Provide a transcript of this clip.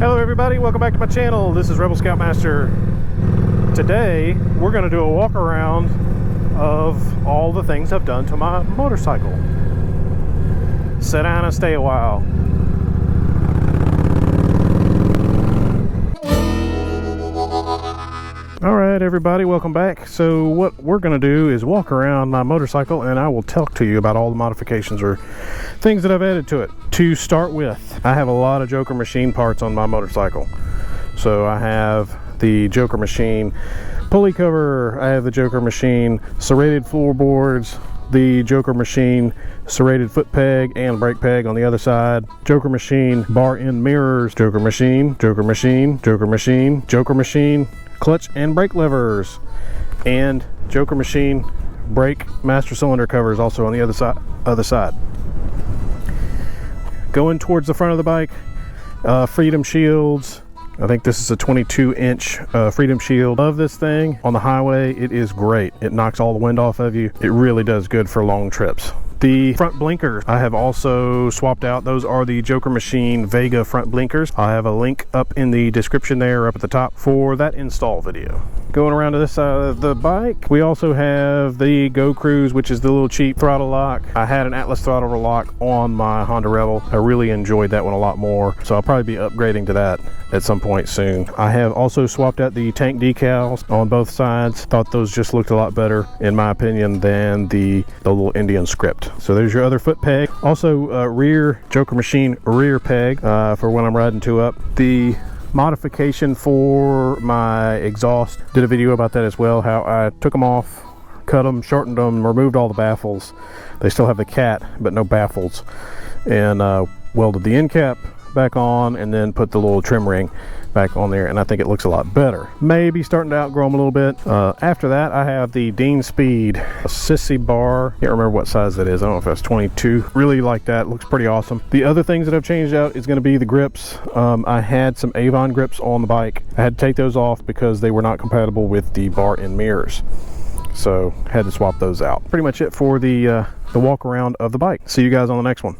Hello everybody, welcome back to my channel. This is Rebel Scoutmaster. Today we're going to do a walk around of all the things I've done to my motorcycle. Sit down and stay a while. Alright everybody, welcome back. So what we're going to do is walk around my motorcycle and I will talk to you about all the modifications or things that I've added to it. To start with, I have a lot of Joker Machine parts on my motorcycle. So I have the Joker Machine pulley cover, I have the Joker Machine serrated floorboards, the Joker Machine serrated foot peg and brake peg on the other side, Joker Machine bar end mirrors, Joker Machine, Joker Machine, Joker Machine, Joker Machine clutch and brake levers, and Joker Machine brake master cylinder covers also on the other side. Going towards the front of the bike, Freedom shields. I think this is a 22-inch Freedom shield. Love this thing. On the highway, it is great. It knocks all the wind off of you. It really does good for long trips. The front blinkers I have also swapped out. Those are the Joker Machine Vega front blinkers. I have a link up in the description there up at the top for that install video. Going around to this side of the bike, we also have the Go Cruise, which is the little cheap throttle lock. I had an Atlas throttle lock on my Honda Rebel. I really enjoyed that one a lot more, so I'll probably be upgrading to that at some point soon. I have also swapped out the tank decals on both sides. Thought those just looked a lot better, in my opinion, than the little Indian script. So there's your other foot peg. Also rear Joker Machine rear peg for when I'm riding two up. The modification for my exhaust, did a video about that as well, how I took them off, cut them, shortened them, removed all the baffles. They still have the cat but no baffles, and welded the end cap back on and then put the little trim ring back on there, and I think it looks a lot better. Maybe starting to outgrow them a little bit. After that, I have the Dean Speed Sissy bar. Can't remember what size that is. I don't know if that's 22. Really like that. Looks pretty awesome. The other things that I've changed out is going to be the grips. I had some Avon grips on the bike. I had to take those off because they were not compatible with the bar and mirrors. So had to swap those out. Pretty much it for the walk around of the bike. See you guys on the next one.